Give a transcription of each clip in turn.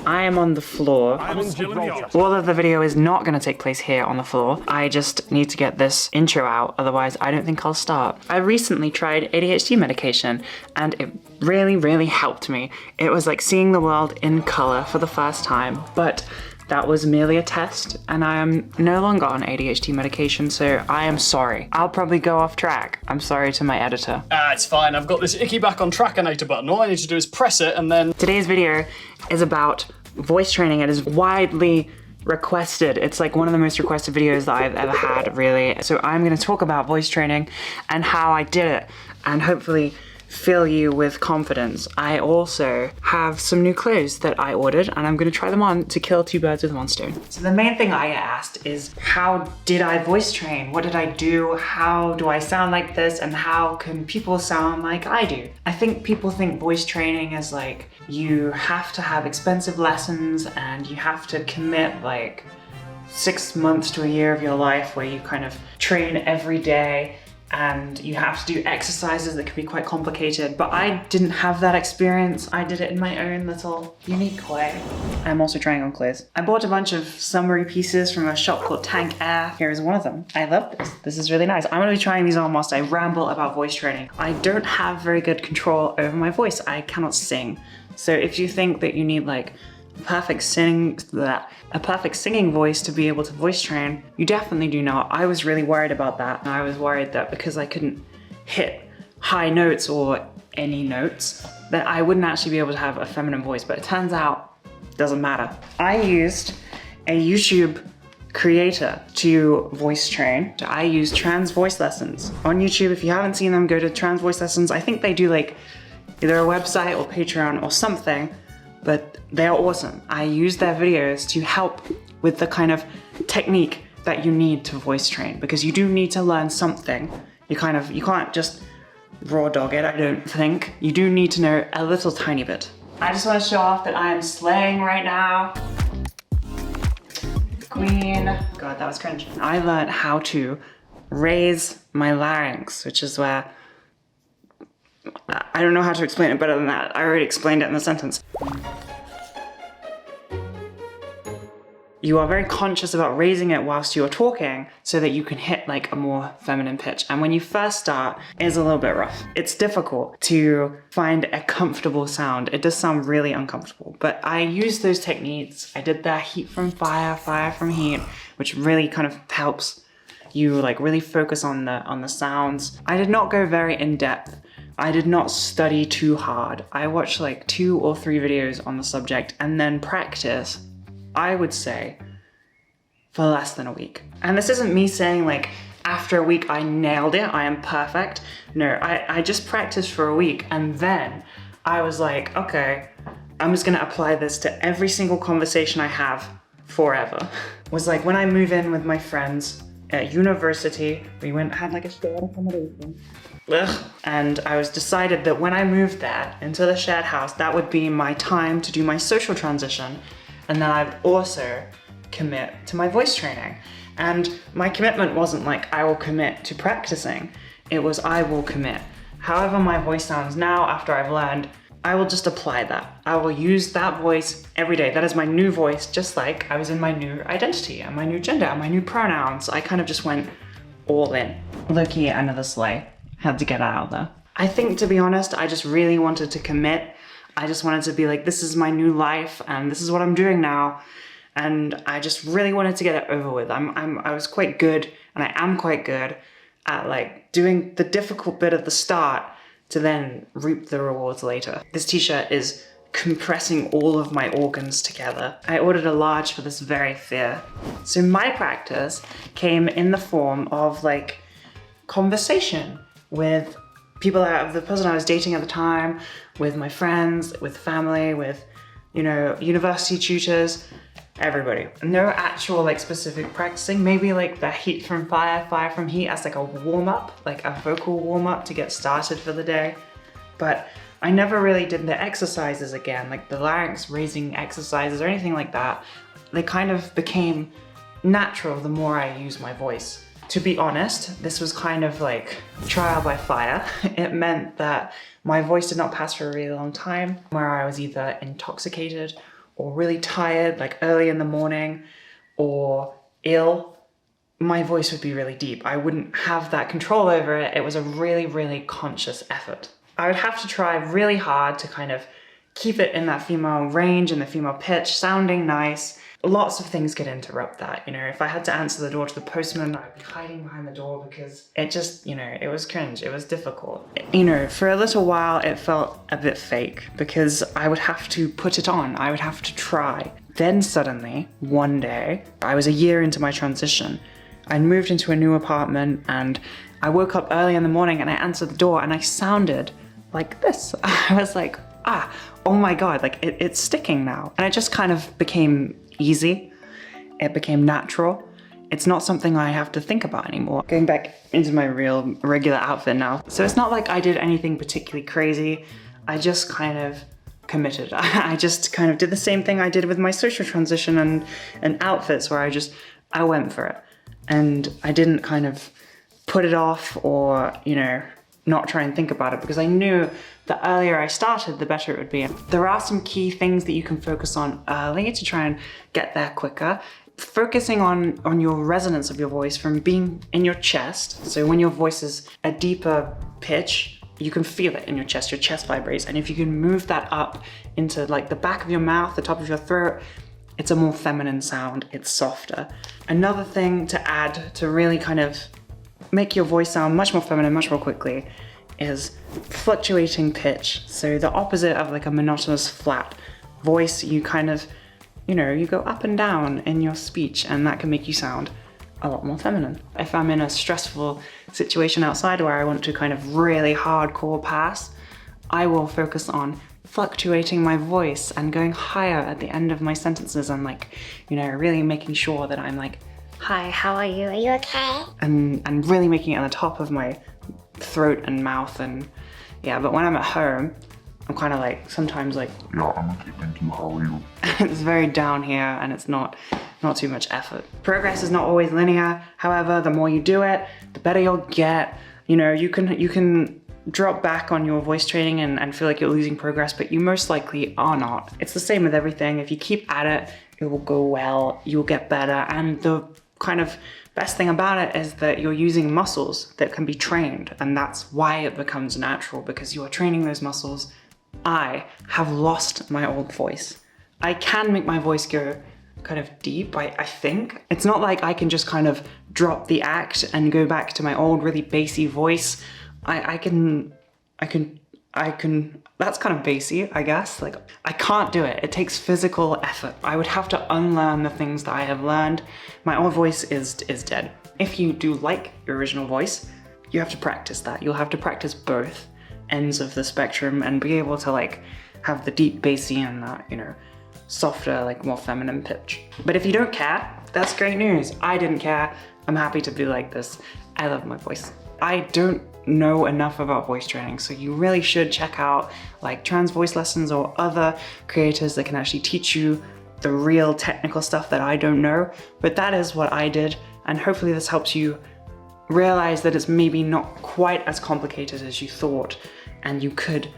I am on the floor. All of the video is not going to take place here on the floor. I just need to get this intro out, otherwise I don't think I'll start. I recently tried ADHD medication and it really, really helped me. It was like seeing the world in color for the first time, but that was merely a test and I am no longer on ADHD medication, so I am sorry. I'll probably go off track. I'm sorry to my editor. It's fine. I've got this icky back on trackinator button. All I need to do is press it and then... Today's video is about voice training. It is widely requested. It's like one of the most requested videos that I've ever had, really. So I'm going to talk about voice training and how I did it and hopefully fill you with confidence. I also have some new clothes that I ordered and I'm gonna try them on to kill two birds with one stone. So the main thing I get asked is, how did I voice train? What did I do? How do I sound like this? And how can people sound like I do? I think people think voice training is like, you have to have expensive lessons and you have to commit like 6 months to a year of your life where you kind of train every day and you have to do exercises that can be quite complicated, but I didn't have that experience. I did it in my own little unique way. I'm also trying on clothes. I bought a bunch of summery pieces from a shop called Tank Air. Here is one of them. I love this. This is really nice. I'm gonna be trying these on whilst I ramble about voice training. I don't have very good control over my voice. I cannot sing. So if you think that you need like a perfect singing voice to be able to voice train, you definitely do not. I was really worried about that. And I was worried that because I couldn't hit high notes or any notes, that I wouldn't actually be able to have a feminine voice, but it turns out it doesn't matter. I used a YouTube creator to voice train. I use Trans Voice Lessons on YouTube. If you haven't seen them, go to Trans Voice Lessons. I think they do like either a website or Patreon or something, but they're awesome. I use their videos to help with the kind of technique that you need to voice train, because you do need to learn something. You can't just raw dog it, I don't think. You do need to know a little tiny bit. I just want to show off that I am slaying right now. Queen. God, that was cringe. I learned how to raise my larynx, which is where, I don't know how to explain it better than that. I already explained it in the sentence. You are very conscious about raising it whilst you're talking so that you can hit like a more feminine pitch. And when you first start, it's a little bit rough. It's difficult to find a comfortable sound. It does sound really uncomfortable, but I used those techniques. I did the heat from fire, fire from heat, which really kind of helps you like really focus on the sounds. I did not go very in depth. I did not study too hard. I watched like 2 or 3 videos on the subject and then practice, I would say, for less than a week. And this isn't me saying like, after a week I nailed it, I am perfect. No, I just practiced for a week and then I was like, okay, I'm just gonna apply this to every single conversation I have forever. It was like when I move in with my friends at university, we had like a shared accommodation. Ugh. And I was decided that when I moved there into the shared house, that would be my time to do my social transition. And then I'd also commit to my voice training. And my commitment wasn't like, I will commit to practicing. It was, I will commit. However my voice sounds now after I've learned, I will just apply that. I will use that voice every day. That is my new voice, just like I was in my new identity and my new gender and my new pronouns. I kind of just went all in. Low-key, another slay. Had to get out there. I think, to be honest, I just really wanted to commit. I just wanted to be like, this is my new life and this is what I'm doing now. And I just really wanted to get it over with. I was quite good, and I am quite good at like doing the difficult bit at the start to then reap the rewards later. This t-shirt is compressing all of my organs together. I ordered a large for this very fear. So my practice came in the form of like conversation with people, the person I was dating at the time, with my friends, with family, with, you know, university tutors, everybody. No actual like specific practicing, maybe like the heat from fire, fire from heat as like a warm-up, like a vocal warm-up to get started for the day. But I never really did the exercises again, like the larynx raising exercises or anything like that. They kind of became natural the more I used my voice. To be honest, this was kind of like trial by fire. It meant that my voice did not pass for a really long time, where I was either intoxicated or really tired, like early in the morning, or ill, my voice would be really deep. I wouldn't have that control over it. It was a really, really conscious effort. I would have to try really hard to kind of keep it in that female range and the female pitch, sounding nice. Lots of things could interrupt that. You know, if I had to answer the door to the postman, I'd be hiding behind the door because it just, you know, it was cringe. It was difficult. You know, for a little while, it felt a bit fake because I would have to put it on. I would have to try. Then suddenly, one day, I was a year into my transition. I moved into a new apartment and I woke up early in the morning and I answered the door and I sounded like this. I was like, oh my God, like it's sticking now. And it just kind of became easy. It became natural. It's not something I have to think about anymore. Going back into my real regular outfit now. So it's not like I did anything particularly crazy. I just kind of committed. I just kind of did the same thing I did with my social transition and outfits where I went for it. And I didn't kind of put it off or, you know, not try and think about it because I knew the earlier I started, the better it would be. There are some key things that you can focus on early to try and get there quicker. Focusing on your resonance of your voice from being in your chest. So when your voice is a deeper pitch, you can feel it in your chest vibrates. And if you can move that up into like the back of your mouth, the top of your throat, it's a more feminine sound, it's softer. Another thing to add to really kind of make your voice sound much more feminine, much more quickly, is fluctuating pitch. So the opposite of like a monotonous flat voice, you kind of, you know, you go up and down in your speech and that can make you sound a lot more feminine. If I'm in a stressful situation outside where I want to kind of really hardcore pass, I will focus on fluctuating my voice and going higher at the end of my sentences and like, you know, really making sure that I'm like, hi, how are you? Are you okay? And really making it on the top of my throat and mouth and yeah, but when I'm at home, I'm kind of like, sometimes like, yeah, I'm okay, thank you, how are you? It's very down here and it's not too much effort. Progress is not always linear. However, the more you do it, the better you'll get. You know, you can drop back on your voice training and feel like you're losing progress, but you most likely are not. It's the same with everything. If you keep at it, it will go well, you'll get better. And the kind of best thing about it is that you're using muscles that can be trained. And that's why it becomes natural, because you are training those muscles. I have lost my old voice. I can make my voice go kind of deep, I think. It's not like I can just kind of drop the act and go back to my old really bassy voice. I can, that's kind of bassy, I guess. Like, I can't do it. It takes physical effort. I would have to unlearn the things that I have learned. My old voice is dead. If you do like your original voice, you have to practice that. You'll have to practice both ends of the spectrum and be able to like have the deep bassy and that, you know, softer, like more feminine pitch. But if you don't care, that's great news. I didn't care. I'm happy to be like this. I love my voice. I don't know enough about voice training, so you really should check out like Trans Voice Lessons or other creators that can actually teach you the real technical stuff that I don't know. But that is what I did, and hopefully this helps you realize that it's maybe not quite as complicated as you thought, and you could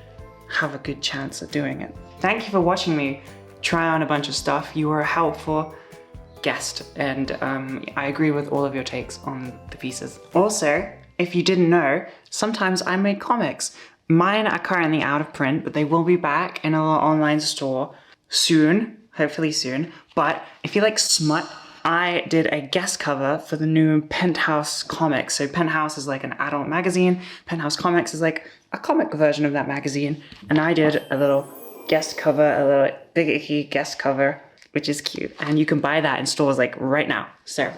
have a good chance at doing it. Thank you for watching me try on a bunch of stuff. You were a helpful guest, and I agree with all of your takes on the pieces. Also, if you didn't know, sometimes I make comics. Mine are currently out of print, but they will be back in our online store soon, hopefully soon. But if you like smut, I did a guest cover for the new Penthouse comics. So Penthouse is like an adult magazine. Penthouse Comics is like a comic version of that magazine. And I did a little guest cover, a little big icky guest cover, which is cute. And you can buy that in stores like right now. So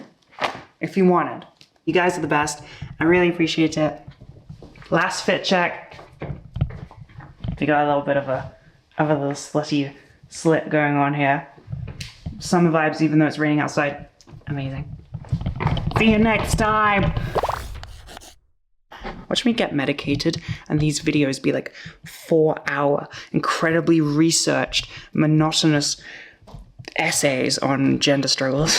if you wanted. You guys are the best. I really appreciate it. Last fit check. We got a little bit of a little slutty slit going on here. Summer vibes, even though it's raining outside. Amazing. See you next time. Watch me get medicated and these videos be like 4-hour, incredibly researched, monotonous essays on gender struggles.